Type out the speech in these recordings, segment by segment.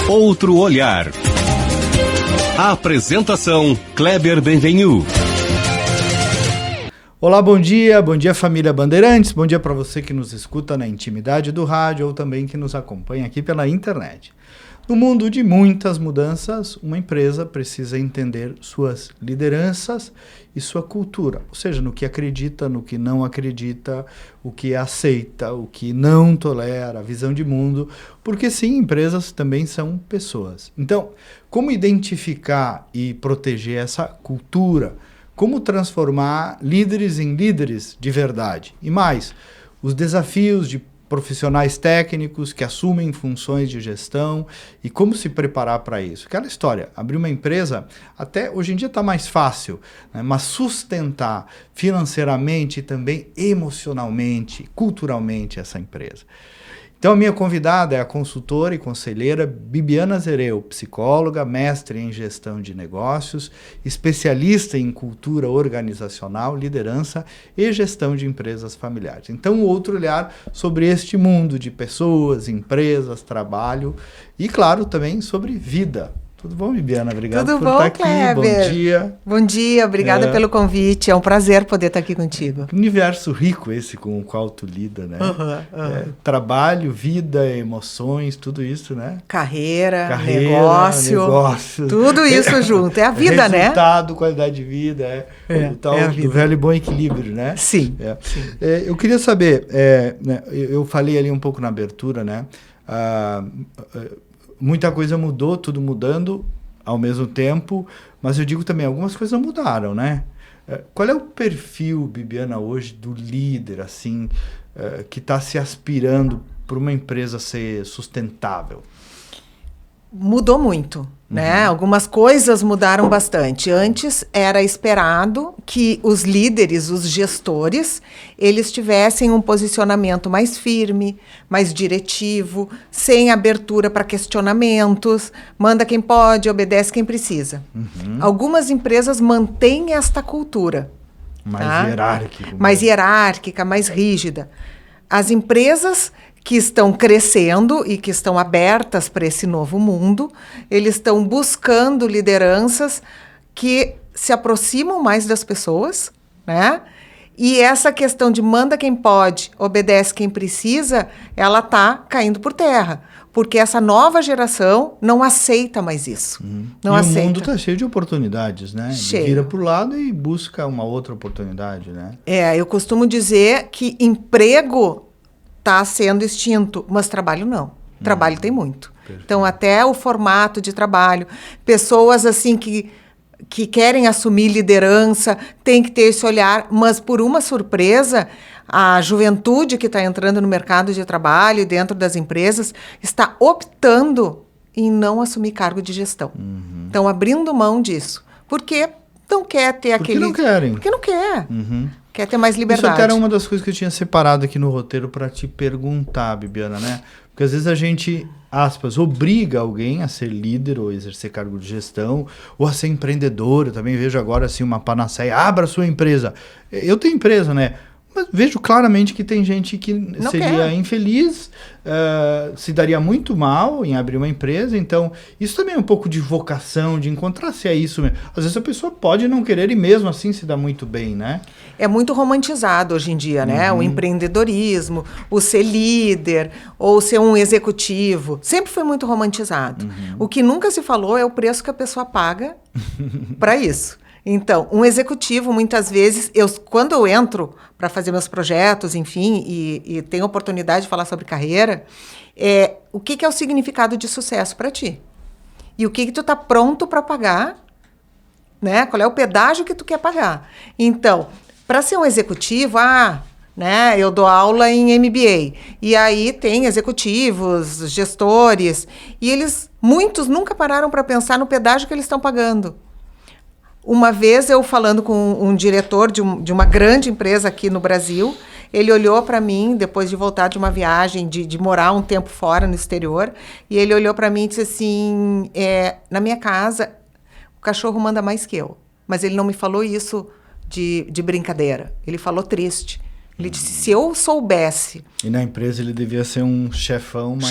Outro olhar. A apresentação Kleber Benvenu. Olá, bom dia família Bandeirantes, bom dia para você que nos escuta na intimidade do rádio ou também que nos acompanha aqui pela internet. No mundo de muitas mudanças, uma empresa precisa entender suas lideranças e sua cultura, ou seja, no que acredita, no que não acredita, o que aceita, o que não tolera, a visão de mundo, porque sim, empresas também são pessoas. Então, como identificar e proteger essa cultura? Como transformar líderes em líderes de verdade? E mais, os desafios de profissionais técnicos que assumem funções de gestão e como se preparar para isso. Aquela história, abrir uma empresa, até hoje em dia está mais fácil, né? Mas sustentar financeiramente e também emocionalmente, culturalmente essa empresa. Então, a minha convidada é a consultora e conselheira Bibiana Zereu, psicóloga, mestre em gestão de negócios, especialista em cultura organizacional, liderança e gestão de empresas familiares. Então, outro olhar sobre este mundo de pessoas, empresas, trabalho e, claro, também sobre vida. Tudo bom, Bibiana? Obrigado por estar aqui. Kleber. Bom dia. Bom dia, obrigada pelo convite. É um prazer poder estar aqui contigo. Que universo rico esse com o qual tu lida, né? Trabalho, vida, emoções, tudo isso, né? Carreira, negócio, tudo isso junto. É a vida, né? Resultado, qualidade de vida, o tal do velho e bom equilíbrio, né? Sim. Eu queria saber, né, eu falei ali um pouco na abertura, né? Muita coisa mudou, tudo mudando ao mesmo tempo, mas eu digo também, algumas coisas mudaram, né? Qual é o perfil, Bibiana, hoje do líder, assim, que está se aspirando para uma empresa ser sustentável? Mudou muito, né? Algumas coisas mudaram bastante. Antes era esperado que os líderes, os gestores, eles tivessem um posicionamento mais firme, mais diretivo, sem abertura para questionamentos, manda quem pode, obedece quem precisa. Algumas empresas mantêm esta cultura. Mais hierárquica. Mais hierárquica, mais rígida. As empresas que estão crescendo e que estão abertas para esse novo mundo, eles estão buscando lideranças que se aproximam mais das pessoas, né? E essa questão de manda quem pode, obedece quem precisa, ela está caindo por terra, porque essa nova geração não aceita mais isso. Não aceita. O mundo está cheio de oportunidades, né? Cheio. Vira para o lado e busca uma outra oportunidade, né? Eu costumo dizer que emprego está sendo extinto, mas trabalho não. Trabalho tem muito. Perfeito. Então, até o formato de trabalho, pessoas assim que querem assumir liderança, tem que ter esse olhar, mas por uma surpresa, a juventude que está entrando no mercado de trabalho dentro das empresas está optando em não assumir cargo de gestão. Estão abrindo mão disso. Porque não quer ter Porque não querem. Porque não quer. Quer ter mais liberdade. Isso até era uma das coisas que eu tinha separado aqui no roteiro para te perguntar, Bibiana, né? Porque às vezes a gente, aspas, obriga alguém a ser líder ou exercer cargo de gestão ou a ser empreendedor. Eu também vejo agora assim uma panaceia, abra sua empresa. Eu tenho empresa, né? Mas vejo claramente que tem gente que não seria infeliz, se daria muito mal em abrir uma empresa. Então, isso também é um pouco de vocação, de encontrar se é isso mesmo. Às vezes a pessoa pode não querer e mesmo assim se dá muito bem, né? É muito romantizado hoje em dia, né? O empreendedorismo, o ser líder ou ser um executivo. Sempre foi muito romantizado. O que nunca se falou é o preço que a pessoa paga para isso. Então, um executivo, muitas vezes, quando eu entro para fazer meus projetos, enfim, e tenho a oportunidade de falar sobre carreira, o que é o significado de sucesso para ti? E o que tu está pronto para pagar, né? Qual é o pedágio que tu quer pagar? Então, para ser um executivo, né, eu dou aula em MBA, e aí tem executivos, gestores, e muitos nunca pararam para pensar no pedágio que eles estão pagando. Uma vez eu falando com um diretor de uma grande empresa aqui no Brasil, ele olhou para mim, depois de voltar de uma viagem, de morar um tempo fora no exterior, e ele olhou para mim e disse assim, na minha casa, o cachorro manda mais que eu. Mas ele não me falou isso de brincadeira. Ele falou triste. Ele disse, se eu soubesse... E na empresa ele devia ser um chefão, mas...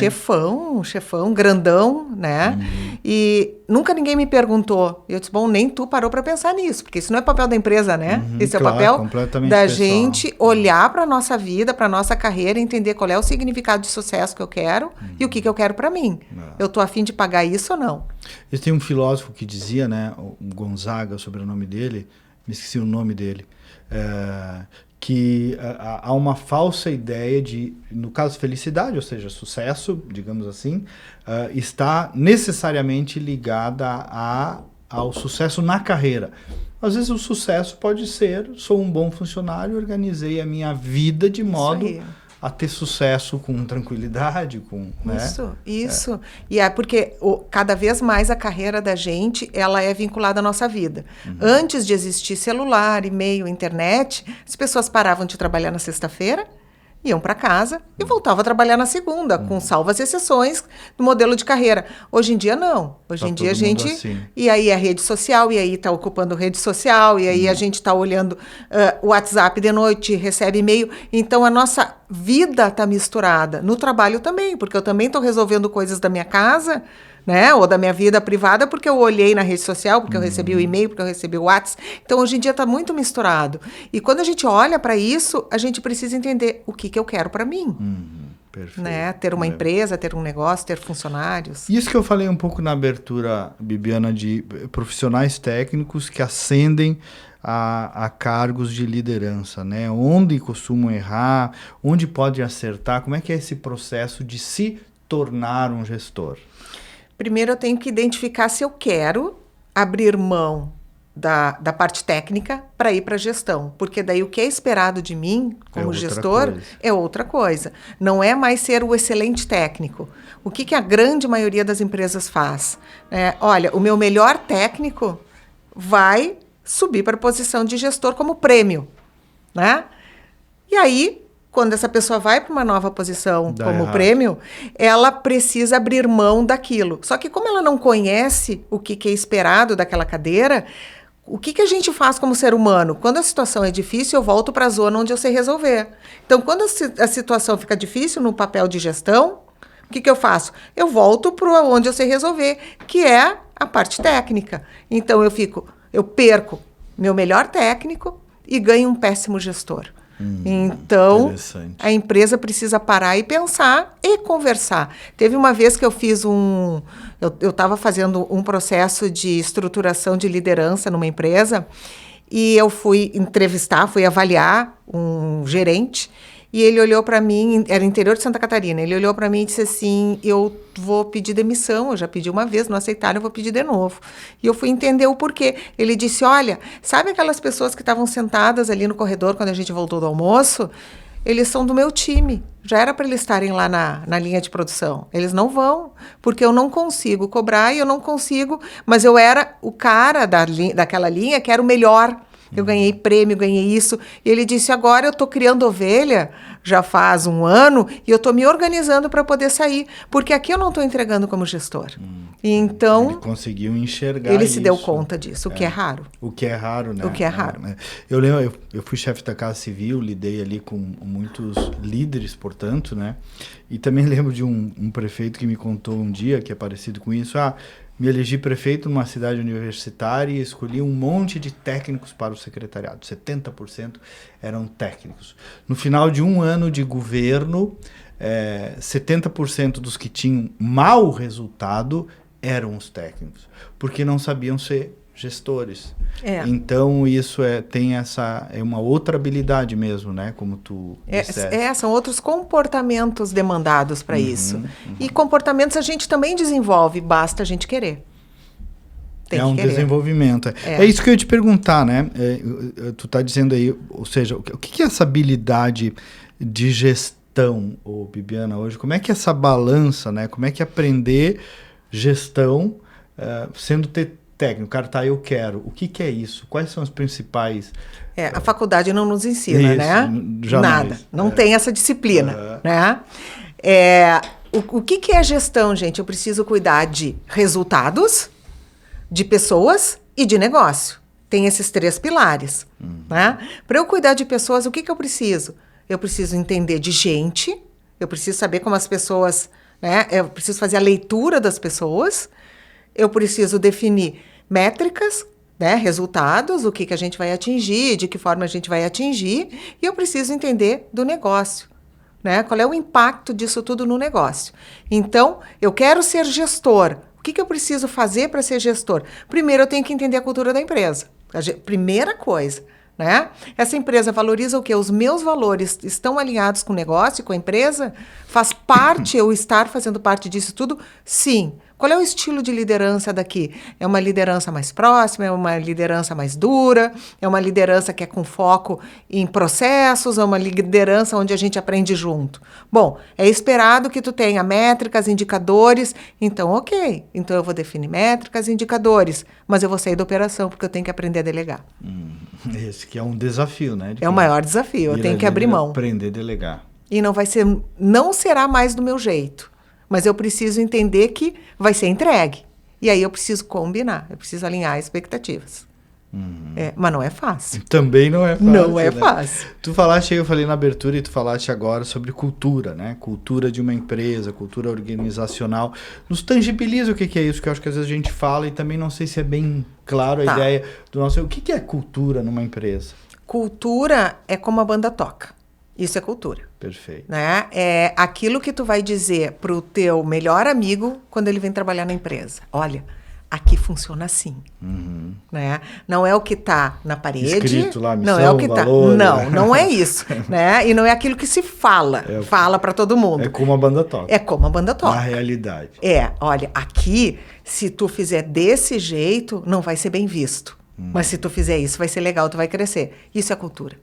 Chefão, grandão, né? E nunca ninguém me perguntou. Eu disse, bom, nem tu parou para pensar nisso, porque isso não é papel da empresa, né? Esse é o papel da gente olhar para a nossa vida, para a nossa carreira, entender qual é o significado de sucesso que eu quero e o que eu quero para mim. Eu tô a fim de pagar isso ou não? Tem um filósofo que dizia, né, o Gonzaga, sobre o nome dele, me esqueci o nome dele, que há uma falsa ideia de, no caso, felicidade, ou seja, sucesso, digamos assim, está necessariamente ligada ao sucesso na carreira. Às vezes o sucesso pode ser, sou um bom funcionário, organizei a minha vida de modo a ter sucesso com tranquilidade, com... Isso. E é porque cada vez mais a carreira da gente, ela é vinculada à nossa vida. Antes de existir celular, e-mail, internet, as pessoas paravam de trabalhar na sexta-feira, iam para casa e voltavam a trabalhar na segunda, com salvas exceções do modelo de carreira. Hoje em dia, não. Hoje em dia, a gente... Assim. E aí, a rede social, e aí está ocupando rede social, e aí a gente está olhando o WhatsApp de noite, recebe e-mail. Então, a nossa vida está misturada. No trabalho também, porque eu também estou resolvendo coisas da minha casa, né? Ou da minha vida privada, porque eu olhei na rede social, porque eu recebi o e-mail, porque eu recebi o WhatsApp. Então, hoje em dia está muito misturado. E quando a gente olha para isso, a gente precisa entender o que eu quero para mim. Perfeito. Né? Ter uma empresa, ter um negócio, ter funcionários. Isso que eu falei um pouco na abertura, Bibiana, de profissionais técnicos que ascendem a cargos de liderança, né? Onde costumam errar, onde pode acertar, como é que é esse processo de se tornar um gestor? Primeiro eu tenho que identificar se eu quero abrir mão da parte técnica para ir para a gestão, porque daí o que é esperado de mim como gestor é outra coisa. Não é mais ser o excelente técnico. O que a grande maioria das empresas faz? Olha, o meu melhor técnico vai subir para a posição de gestor como prêmio, né? E aí, quando essa pessoa vai para uma nova posição como prêmio, ela precisa abrir mão daquilo. Só que como ela não conhece o que é esperado daquela cadeira, o que a gente faz como ser humano? Quando a situação é difícil, eu volto para a zona onde eu sei resolver. Então, quando a situação fica difícil no papel de gestão, o que eu faço? Eu volto para onde eu sei resolver, que é a parte técnica. Então, eu perco meu melhor técnico e ganho um péssimo gestor. Então, a empresa precisa parar e pensar e conversar. Teve uma vez que eu fiz eu estava fazendo um processo de estruturação de liderança numa empresa e eu fui avaliar um gerente e ele olhou para mim, era interior de Santa Catarina, ele olhou para mim e disse assim, eu vou pedir demissão, eu já pedi uma vez, não aceitaram, eu vou pedir de novo. E eu fui entender o porquê. Ele disse, olha, sabe aquelas pessoas que estavam sentadas ali no corredor quando a gente voltou do almoço? Eles são do meu time, já era para eles estarem lá na linha de produção. Eles não vão, porque eu não consigo cobrar e eu não consigo, mas eu era o cara daquela linha que era o melhor. Eu ganhei prêmio, ganhei isso. E ele disse, agora eu estou criando ovelha, já faz 1 ano, e eu estou me organizando para poder sair. Porque aqui eu não estou entregando como gestor. Então... Ele conseguiu enxergar Ele isso. se deu conta disso, o que é raro. O que é raro, né? O que é raro. Eu lembro, eu fui chefe da Casa Civil, lidei ali com muitos líderes, portanto, né? E também lembro de um prefeito que me contou um dia, que é parecido com isso, me elegi prefeito numa cidade universitária e escolhi um monte de técnicos para o secretariado. 70% eram técnicos. No final de 1 ano de governo, 70% dos que tinham mau resultado eram os técnicos, porque não sabiam ser gestores. Então, isso tem uma outra habilidade mesmo, né? Como tu disseste. São outros comportamentos demandados para isso. E comportamentos a gente também desenvolve, basta a gente querer. É um desenvolvimento. É isso que eu ia te perguntar, né? Tu tá dizendo aí, ou seja, o que é essa habilidade de gestão, Bibiana, hoje? Como é que é essa balança, né? Como é que aprender gestão sendo técnico? Cara, eu quero. O que é isso? Quais são os principais... A faculdade não nos ensina, né? Jamais. Nada. Não tem essa disciplina, né? O que é gestão, gente? Eu preciso cuidar de resultados, de pessoas e de negócio. tem esses 3 pilares. Né? Para eu cuidar de pessoas, o que eu preciso? Eu preciso entender de gente, eu preciso saber como as pessoas, né? Eu preciso fazer a leitura das pessoas, eu preciso definir métricas, né? Resultados, o que a gente vai atingir, de que forma a gente vai atingir, e eu preciso entender do negócio. Né? Qual é o impacto disso tudo no negócio? Então, eu quero ser gestor. O que eu preciso fazer para ser gestor? Primeiro, eu tenho que entender a cultura da empresa. Primeira coisa. Né? Essa empresa valoriza o quê? Os meus valores estão alinhados com o negócio, com a empresa? Faz parte eu estar fazendo parte disso tudo? Sim. Qual é o estilo de liderança daqui? É uma liderança mais próxima? É uma liderança mais dura? É uma liderança que é com foco em processos? É uma liderança onde a gente aprende junto? Bom, é esperado que tu tenha métricas, indicadores. Então, ok. Então, eu vou definir métricas, indicadores. Mas eu vou sair da operação porque eu tenho que aprender a delegar. Esse que é um desafio, né? É o maior desafio. Eu tenho que abrir mão. Aprender a delegar. E não será mais do meu jeito. Mas eu preciso entender que vai ser entregue. E aí eu preciso combinar, eu preciso alinhar expectativas. Mas não é fácil. Também não é fácil. Não é fácil. Tu falaste, eu falei na abertura e tu falaste agora sobre cultura, né? Cultura de uma empresa, cultura organizacional. Nos tangibiliza o que é isso, que eu acho que às vezes a gente fala e também não sei se é bem claro a ideia do nosso... O que é cultura numa empresa? Cultura é como a banda toca. Isso é cultura. Perfeito. Né? É aquilo que tu vai dizer pro teu melhor amigo quando ele vem trabalhar na empresa. Olha, aqui funciona assim. Né? Não é o que está na parede. Escrito lá, missão, não é o que valor, não é isso. Né? E não é aquilo que se fala. Fala para todo mundo. É como a banda toca. É como a banda toca. Na realidade. Olha, aqui, se tu fizer desse jeito, não vai ser bem visto. Mas se tu fizer isso, vai ser legal, tu vai crescer. Isso é cultura.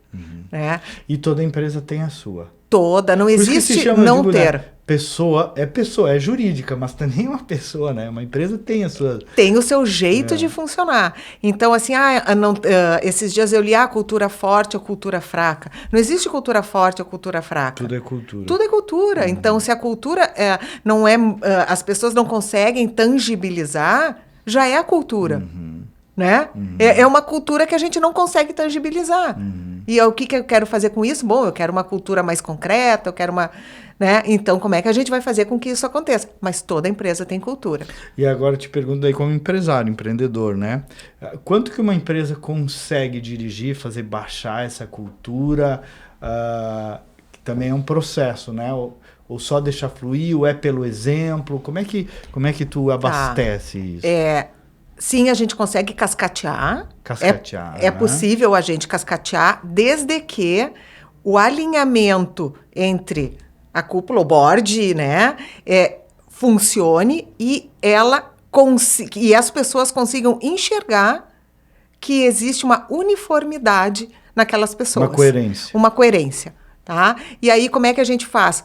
Né? E toda empresa tem a sua. Toda, não existe não ter. Né? Pessoa, é jurídica, mas também é uma pessoa, né? Uma empresa tem a sua... Tem o seu jeito de funcionar. Então, assim, esses dias eu li cultura forte ou cultura fraca. Não existe cultura forte ou cultura fraca. Tudo é cultura. Tudo é cultura. Então, se a cultura não é... as pessoas não conseguem tangibilizar, já é a cultura. Né? É uma cultura que a gente não consegue tangibilizar. E o que eu quero fazer com isso? Bom, eu quero uma cultura mais concreta, eu quero uma... Né? Então, como é que a gente vai fazer com que isso aconteça? Mas toda empresa tem cultura. E agora eu te pergunto aí como empresário, empreendedor, né? Quanto que uma empresa consegue dirigir, fazer baixar essa cultura, que também é um processo, né? Ou só deixar fluir, ou é pelo exemplo? Como é que tu abastece isso? Sim, a gente consegue cascatear. Cascatear. É possível a gente cascatear, desde que o alinhamento entre a cúpula, o board, né, funcione e e as pessoas consigam enxergar que existe uma uniformidade naquelas pessoas. Uma coerência. Tá? E aí, como é que a gente faz?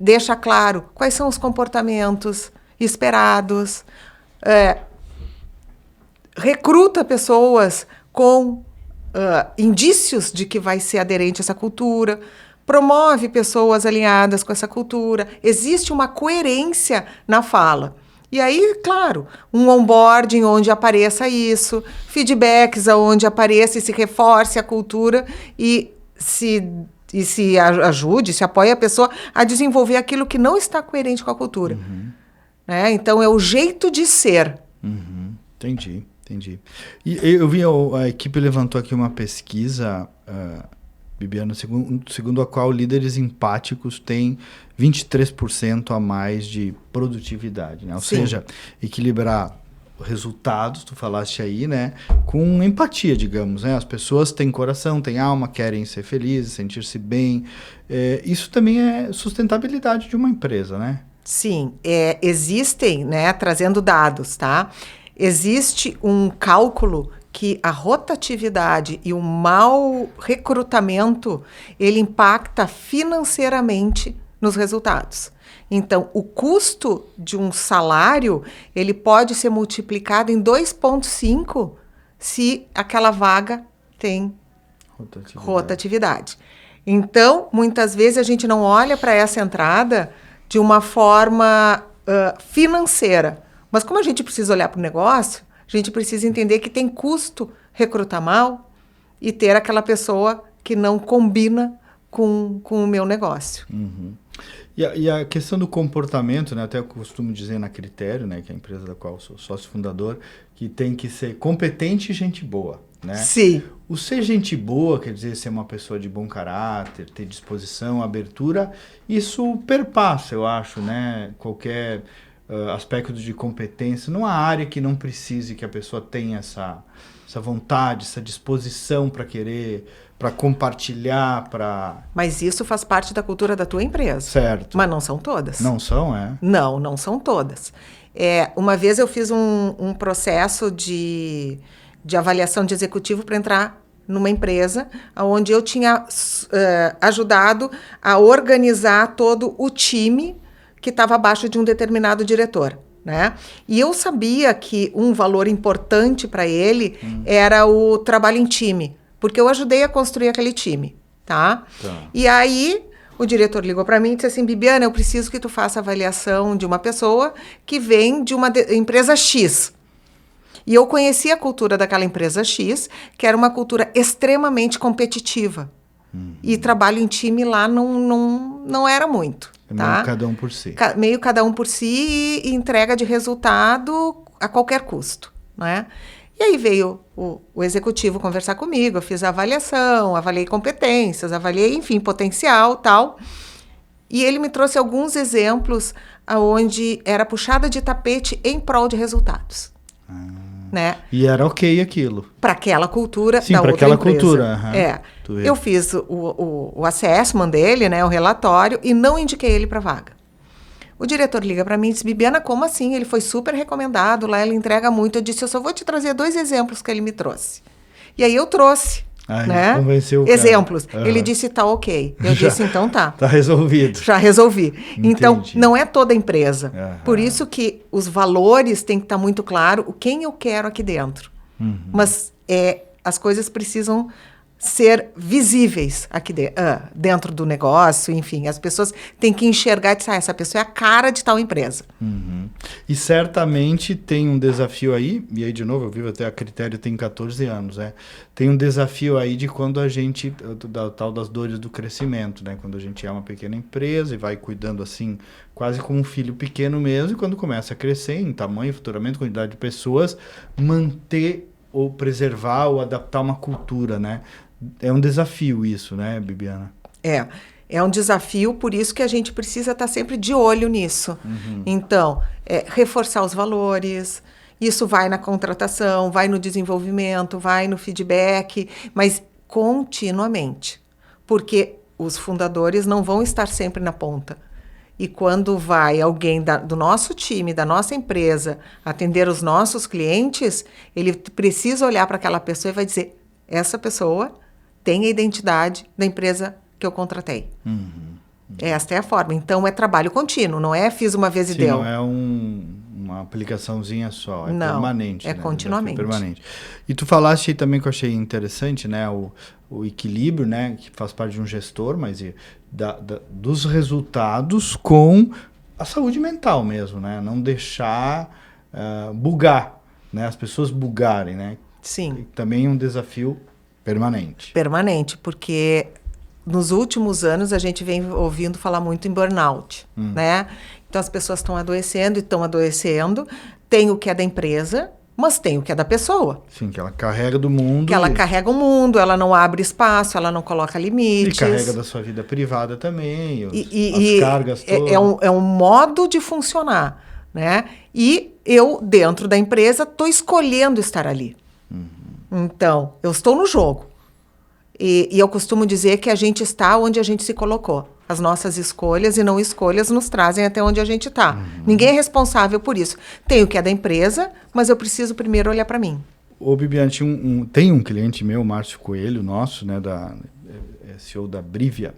Deixa claro quais são os comportamentos esperados, recruta pessoas com indícios de que vai ser aderente a essa cultura, promove pessoas alinhadas com essa cultura. Existe uma coerência na fala. E aí, claro, um onboarding onde apareça isso, feedbacks onde apareça e se reforce a cultura e se ajude, se apoie a pessoa a desenvolver aquilo que não está coerente com a cultura. Né? Então, é o jeito de ser. Entendi. E eu vi, a equipe levantou aqui uma pesquisa, Bibiana, segundo a qual líderes empáticos têm 23% a mais de produtividade, né? Ou seja, equilibrar resultados, tu falaste aí, né? Com empatia, digamos, né? As pessoas têm coração, têm alma, querem ser felizes, sentir-se bem. Isso também é sustentabilidade de uma empresa, né? Sim, existem, né? Trazendo dados, tá? Existe um cálculo que a rotatividade e o mau recrutamento, ele impacta financeiramente nos resultados. Então, o custo de um salário, ele pode ser multiplicado em 2,5 se aquela vaga tem rotatividade. Então, muitas vezes a gente não olha para essa entrada de uma forma financeira. Mas como a gente precisa olhar para o negócio, A gente precisa entender que tem custo recrutar mal e ter aquela pessoa que não combina com o meu negócio. Uhum. E a questão do comportamento, né, até eu costumo dizer na Critério, né, que é a empresa da qual eu sou sócio fundador, que tem que ser competente e gente boa. Né? Sim. O ser gente boa, quer dizer, ser uma pessoa de bom caráter, ter disposição, abertura, isso perpassa, eu acho, né? Qualquer aspecto de competência. Não há área que não precise que a pessoa tenha essa vontade, essa disposição para querer, para compartilhar, para... Mas isso faz parte da cultura da tua empresa. Certo. Mas não são todas. Não são, é? Não, não são todas. Uma vez eu fiz um processo de avaliação de executivo para entrar numa empresa onde eu tinha ajudado a organizar todo o time que estava abaixo de um determinado diretor, né? E eu sabia que um valor importante para ele era o trabalho em time, porque eu ajudei a construir aquele time, tá? E aí o diretor ligou para mim e disse assim: Bibiana, eu preciso que tu faça avaliação de uma pessoa que vem de uma empresa X. E eu conheci a cultura daquela empresa X, que era uma cultura extremamente competitiva. E trabalho em time lá não era muito. Tá? Meio cada um por si. Meio cada um por si e entrega de resultado a qualquer custo. Né? E aí veio o executivo conversar comigo, eu fiz a avaliação, avaliei competências, avaliei, enfim, potencial e tal. E ele me trouxe alguns exemplos onde era puxada de tapete em prol de resultados. Né? E era ok aquilo. Para aquela cultura Sim, da outra aquela empresa. Cultura. Eu fiz o assessment dele, né, o relatório, e não indiquei ele para vaga. O diretor liga para mim e diz: Bibiana, como assim? Ele foi super recomendado, lá ele entrega muito. Eu disse: eu só vou te trazer 2 exemplos que ele me trouxe. E aí eu trouxe. Né? Convenceu o exemplos. Cara. Ele disse: tá ok. Eu disse: então tá. Tá resolvido. Já resolvi. Entendi. Então, não é toda empresa. Por isso que os valores têm que estar muito claro quem eu quero aqui dentro. Mas as coisas precisam ser visíveis aqui dentro do negócio, enfim, as pessoas têm que enxergar e dizer: essa pessoa é a cara de tal empresa. E certamente tem um desafio aí, e aí de novo, eu vivo até a Critério tem 14 anos, né? Tem um desafio aí de quando a gente, da tal das dores do crescimento, né? Quando a gente é uma pequena empresa e vai cuidando assim, quase como um filho pequeno mesmo, e quando começa a crescer em tamanho, faturamento, quantidade de pessoas, manter ou preservar ou adaptar uma cultura, né? É um desafio isso, né, Bibiana? É um desafio, por isso que a gente precisa estar sempre de olho nisso. Então, reforçar os valores, isso vai na contratação, vai no desenvolvimento, vai no feedback, mas continuamente, porque os fundadores não vão estar sempre na ponta. E quando vai alguém do nosso time, da nossa empresa, atender os nossos clientes, ele precisa olhar para aquela pessoa e vai dizer: essa pessoa tem a identidade da empresa que eu contratei. Esta é a forma. Então, é trabalho contínuo, não é fiz uma vez e deu. Não é uma aplicaçãozinha só, é não, permanente. É né? continuamente. Permanente. E tu falaste também que eu achei interessante, né, o equilíbrio, né, que faz parte de um gestor, mas dos resultados com a saúde mental mesmo, né? Não deixar bugar, né? As pessoas bugarem, né? Sim. Também é um desafio permanente. Permanente, porque nos últimos anos a gente vem ouvindo falar muito em burnout, né? Então as pessoas estão adoecendo e estão adoecendo. Tem o que é da empresa, mas tem o que é da pessoa. Sim, que ela carrega do mundo. Que ela carrega o mundo, ela não abre espaço, ela não coloca limites. E carrega da sua vida privada também, as cargas todas. É um modo de funcionar, né? E eu, dentro da empresa, estou escolhendo estar ali. Então, eu estou no jogo. E eu costumo dizer que a gente está onde a gente se colocou. As nossas escolhas e não escolhas nos trazem até onde a gente está. Ninguém é responsável por isso. Tem o que é da empresa, mas eu preciso primeiro olhar para mim. Ô, Bibiana, tem um cliente meu, Márcio Coelho, nosso, né, CEO da Brivia,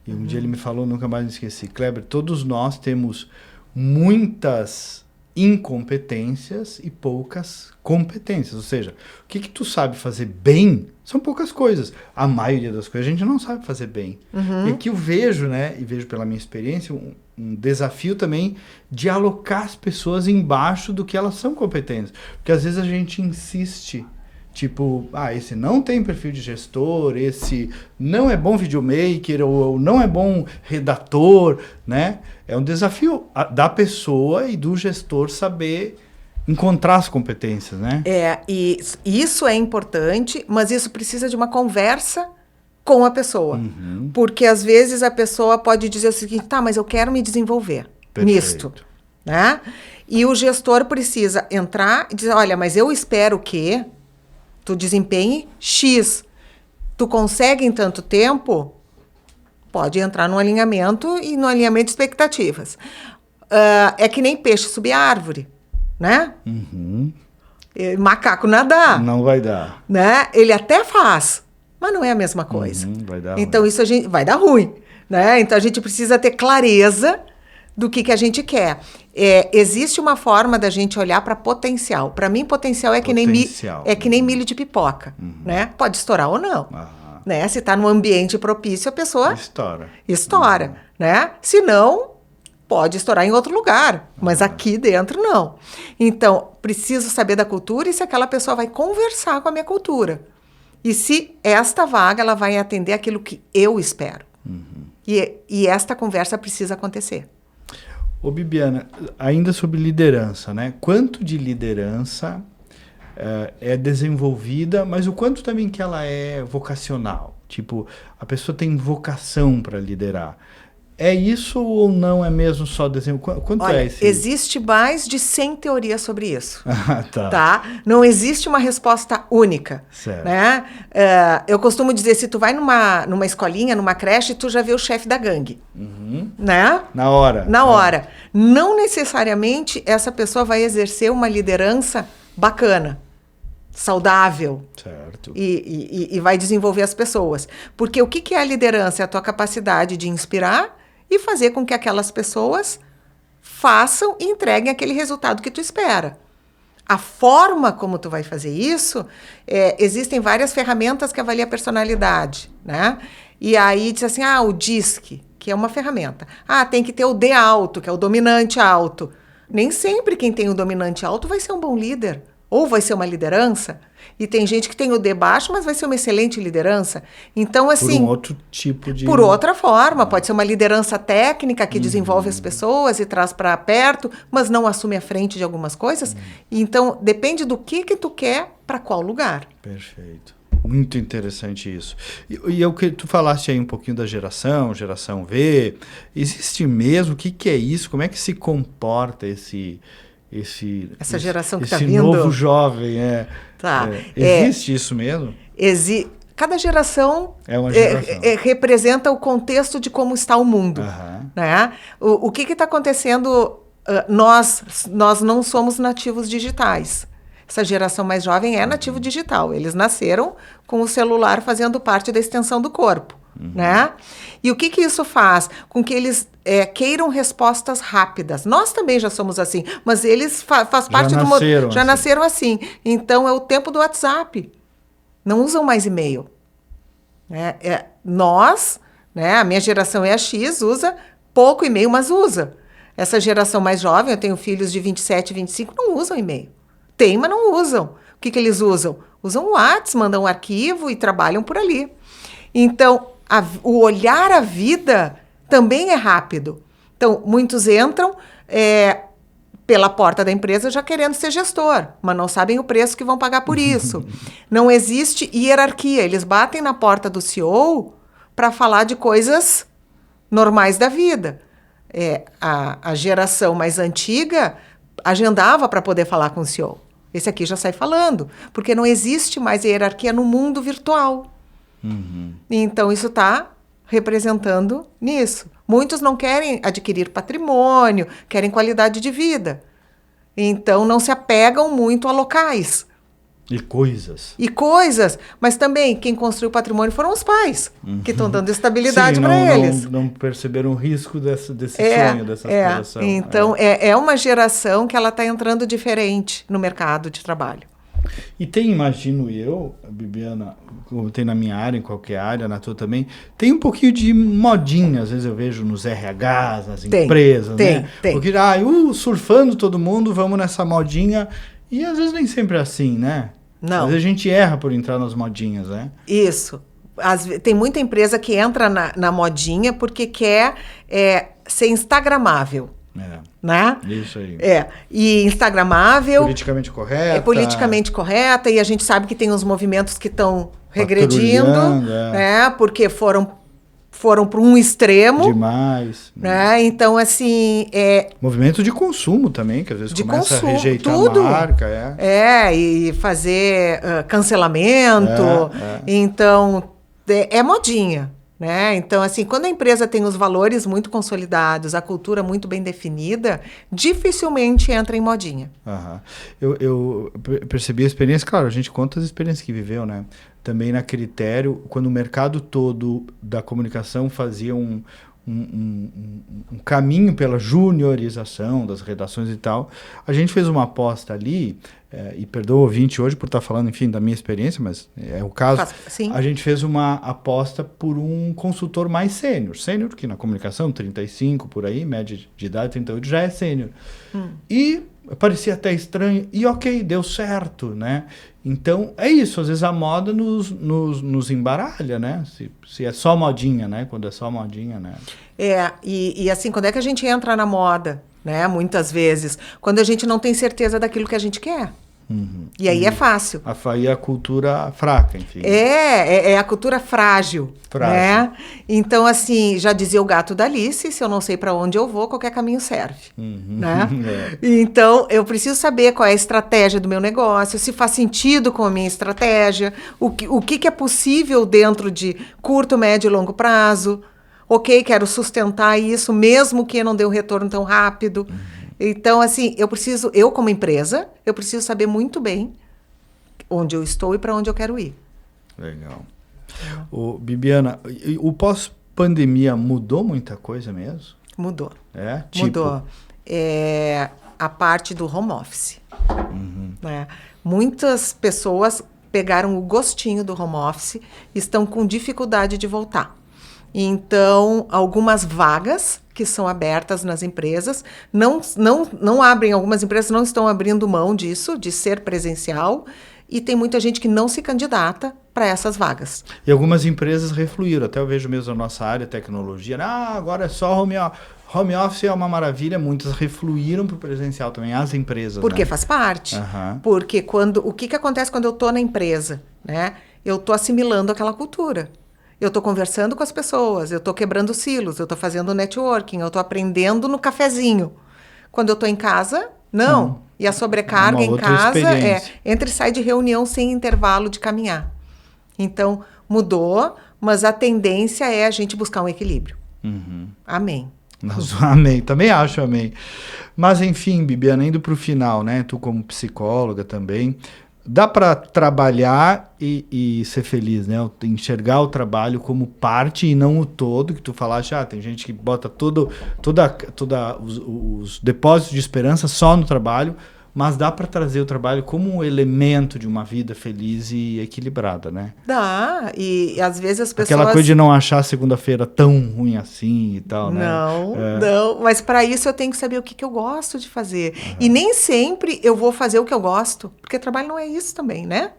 e um dia ele me falou, nunca mais me esqueci: Kleber, todos nós temos muitas incompetências e poucas competências. Ou seja, o que tu sabe fazer bem são poucas coisas. A maioria das coisas a gente não sabe fazer bem. E aqui eu vejo, né, e vejo pela minha experiência, um desafio também de alocar as pessoas embaixo do que elas são competentes. Porque às vezes a gente insiste, tipo, esse não tem perfil de gestor, esse não é bom videomaker, ou não é bom redator, né? É um desafio da pessoa e do gestor saber encontrar as competências, né? E isso é importante, mas isso precisa de uma conversa com a pessoa. Porque às vezes a pessoa pode dizer o seguinte, mas eu quero me desenvolver nisto, né? E o gestor precisa entrar e dizer, olha, mas eu espero que tu desempenhe X. Tu consegue em tanto tempo? Pode entrar no alinhamento e no alinhamento de expectativas. É que nem peixe subir árvore, né? Macaco nadar. Não vai dar. Né? Ele até faz, mas não é a mesma coisa. Vai dar então ruim. Isso a gente vai dar ruim, né? Então a gente precisa ter clareza do que a gente quer. Existe uma forma da gente olhar para potencial. Para mim, potencial é que nem milho de pipoca, né? Pode estourar ou não. Né? Se está num ambiente propício, a pessoa estoura, né? Se não, pode estourar em outro lugar, mas aqui dentro não. Então, preciso saber da cultura e se aquela pessoa vai conversar com a minha cultura. E se esta vaga ela vai atender aquilo que eu espero. E esta conversa precisa acontecer. Ô Bibiana, ainda sobre liderança, né? Quanto de liderança é desenvolvida, mas o quanto também que ela é vocacional? Tipo, a pessoa tem vocação para liderar. É isso ou não é mesmo só desenvolvimento? Quanto Olha, é esse? Existe mais de 100 teorias sobre isso. Tá? Não existe uma resposta única. Certo. Né? Eu costumo dizer, se tu vai numa escolinha, numa creche, tu já vê o chefe da gangue. Né? Na hora. Na hora. Não necessariamente essa pessoa vai exercer uma liderança bacana, saudável. Certo. E vai desenvolver as pessoas. Porque o que é a liderança? É a tua capacidade de inspirar e fazer com que aquelas pessoas façam e entreguem aquele resultado que tu espera. A forma como tu vai fazer isso, existem várias ferramentas que avaliam a personalidade, né? E aí diz assim, o DISC, que é uma ferramenta. Tem que ter o D alto, que é o dominante alto. Nem sempre quem tem o dominante alto vai ser um bom líder. Ou vai ser uma liderança, e tem gente que tem o D baixo, mas vai ser uma excelente liderança. Então, assim... Por um outro tipo de... Por outra forma, pode ser uma liderança técnica que desenvolve as pessoas e traz para perto, mas não assume a frente de algumas coisas. Então, depende do que tu quer para qual lugar. Perfeito. Muito interessante isso. E eu que tu falaste aí um pouquinho da geração V. Existe mesmo? O que é isso? Como é que se comporta essa geração que está esse vindo? novo jovem, existe isso mesmo? Cada geração, é uma geração. Representa o contexto de como está o mundo. Né? O que está acontecendo? Nós não somos nativos digitais. Essa geração mais jovem é nativo digital. Eles nasceram com o celular fazendo parte da extensão do corpo. Né? E o que isso faz? Com que eles queiram respostas rápidas. Nós também já somos assim, mas eles faz parte já nasceram assim. Então é o tempo do WhatsApp. Não usam mais e-mail. Nós, né, a minha geração é a X, usa pouco e-mail, mas usa. Essa geração mais jovem, eu tenho filhos de 27, 25, não usam e-mail. Tem, mas não usam. O que eles usam? Usam o WhatsApp, mandam um arquivo e trabalham por ali. Então, o olhar à vida também é rápido. Então, muitos entram pela porta da empresa já querendo ser gestor, mas não sabem o preço que vão pagar por isso. Não existe hierarquia. Eles batem na porta do CEO para falar de coisas normais da vida. A geração mais antiga agendava para poder falar com o CEO. Esse aqui já sai falando, porque não existe mais hierarquia no mundo virtual. Então, isso está representando nisso. Muitos não querem adquirir patrimônio, querem qualidade de vida. Então, não se apegam muito a locais. E coisas. E coisas, mas também quem construiu o patrimônio foram os pais, que estão dando estabilidade para eles. Não perceberam o risco desse sonho, dessa aspiração. Então, é uma geração que ela está entrando diferente no mercado de trabalho. E tem, imagino eu, Bibiana, como tem na minha área, em qualquer área, na tua também, tem um pouquinho de modinha, às vezes eu vejo nos RHs, nas empresas, né? Tem. Porque, surfando todo mundo, vamos nessa modinha, e às vezes nem sempre é assim, né? Não. Às vezes a gente erra por entrar nas modinhas, né? Isso. Tem muita empresa que entra na modinha porque quer ser instagramável. Né? Isso aí. E instagramável. Politicamente correta. É politicamente correta, e a gente sabe que tem uns movimentos que estão regredindo, né? Porque foram para um extremo. Demais. Né? Então, assim... Movimento de consumo também, que às vezes começa a rejeitar tudo. a marca. E fazer cancelamento. Então, é modinha. Né? Então, assim, quando a empresa tem os valores muito consolidados, a cultura muito bem definida, dificilmente entra em modinha. Eu percebi a experiência, claro, a gente conta as experiências que viveu, né? Também na Critério, quando o mercado todo da comunicação fazia um caminho pela juniorização das redações e tal, a gente fez uma aposta ali, e perdoa o ouvinte hoje por estar falando, enfim, da minha experiência, mas é o caso. Sim. A gente fez uma aposta por um consultor mais sênior, que na comunicação, 35 por aí, média de idade, 38, já é sênior. E parecia até estranho, e ok, deu certo, né? Então, é isso, às vezes a moda nos embaralha, né? Se é só modinha, né? Quando é só modinha, né? E assim, quando é que a gente entra na moda, né? Muitas vezes, quando a gente não tem certeza daquilo que a gente quer. E aí é fácil. Aí a cultura fraca, enfim. É a cultura frágil. Né? Então, assim, já dizia o gato da Alice, se eu não sei para onde eu vou, qualquer caminho serve. Né? Então, eu preciso saber qual é a estratégia do meu negócio, se faz sentido com a minha estratégia, o que é possível dentro de curto, médio e longo prazo. Ok, quero sustentar isso, mesmo que não dê um retorno tão rápido. Então, assim, eu como empresa, eu preciso saber muito bem onde eu estou e para onde eu quero ir. Legal. Bibiana, o pós-pandemia mudou muita coisa mesmo? Mudou. Tipo? Mudou. A parte do home office. Né? Muitas pessoas pegaram o gostinho do home office e estão com dificuldade de voltar. Então, algumas vagas que são abertas nas empresas não abrem, algumas empresas não estão abrindo mão disso, de ser presencial, e tem muita gente que não se candidata para essas vagas. E algumas empresas refluíram, até eu vejo mesmo na nossa área, tecnologia, agora é só home office é uma maravilha, muitas refluíram para o presencial também, as empresas. Porque faz parte. Porque o que acontece quando eu estou na empresa? Né? Eu estou assimilando aquela cultura. Eu estou conversando com as pessoas, eu estou quebrando silos, eu estou fazendo networking, eu estou aprendendo no cafezinho. Quando eu estou em casa, não. E a sobrecarga em casa entra e sai de reunião sem intervalo de caminhar. Então, mudou, mas a tendência é a gente buscar um equilíbrio. Amém. Amém, também acho amém. Mas, enfim, Bibiana, indo para o final, né? Tu como psicóloga também, dá para trabalhar e ser feliz, né? Enxergar o trabalho como parte e não o todo, que tu falaste, tem gente que bota os depósitos de esperança só no trabalho, mas dá para trazer o trabalho como um elemento de uma vida feliz e equilibrada, né? Dá, e às vezes as pessoas... Aquela coisa de não achar a segunda-feira tão ruim assim e tal, né? Não, mas para isso eu tenho que saber o que eu gosto de fazer. E nem sempre eu vou fazer o que eu gosto, porque trabalho não é isso também, né?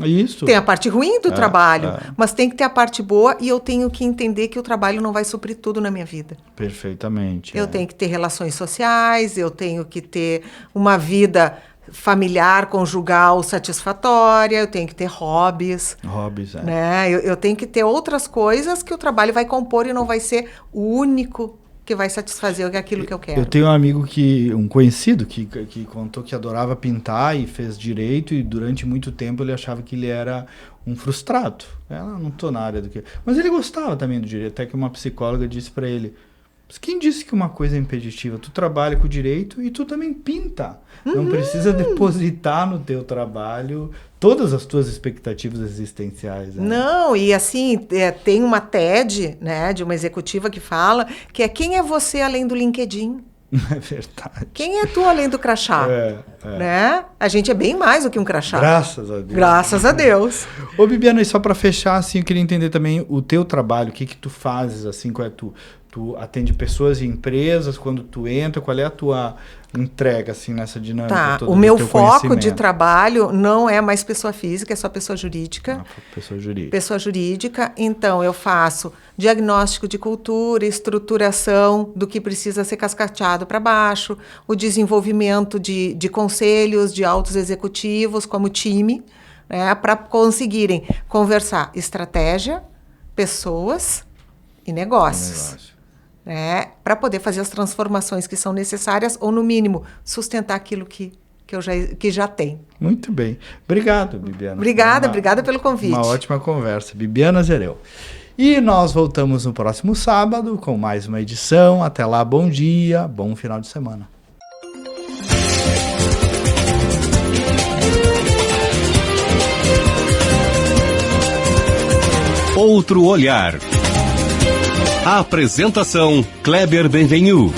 Isso. Tem a parte ruim do trabalho, mas tem que ter a parte boa, e eu tenho que entender que o trabalho não vai suprir tudo na minha vida. Perfeitamente. Eu tenho que ter relações sociais, eu tenho que ter uma vida familiar, conjugal satisfatória, eu tenho que ter hobbies. Né? Eu tenho que ter outras coisas que o trabalho vai compor e não vai ser o único que vai satisfazer aquilo que eu quero. Eu tenho um amigo um conhecido que contou que adorava pintar e fez direito, e durante muito tempo ele achava que ele era um frustrado. Eu não estou na área do que... Mas ele gostava também do direito, até que uma psicóloga disse para ele: Mas quem disse que uma coisa é impeditiva? Tu trabalha com direito e tu também pinta. Não precisa depositar no teu trabalho todas as tuas expectativas existenciais. Né? Não, e assim, tem uma TED, né, de uma executiva que fala que é quem é você além do LinkedIn? É verdade. Quem é tu além do crachá? Né? A gente é bem mais do que um crachá. Graças a Deus. Graças a Deus. Ô, Bibiana, e só para fechar, assim, eu queria entender também o teu trabalho, o que tu fazes, assim, qual é tu atende pessoas e empresas, quando tu entra, qual é a tua entrega, assim, nessa dinâmica Tá, toda o do meu teu foco de trabalho não é mais pessoa física, é só pessoa jurídica. Pessoa jurídica. Pessoa jurídica, então eu faço diagnóstico de cultura, estruturação do que precisa ser cascateado para baixo, o desenvolvimento de conselhos, de altos executivos como time, né, para conseguirem conversar estratégia, pessoas e negócios. Né, para poder fazer as transformações que são necessárias ou, no mínimo, sustentar aquilo que já tem. Muito bem. Obrigado, Bibiana. Obrigada pelo convite. Uma ótima conversa. Bibiana Zereu. E nós voltamos no próximo sábado com mais uma edição. Até lá, bom dia, bom final de semana. Outro olhar. A apresentação Kleber Benvenu.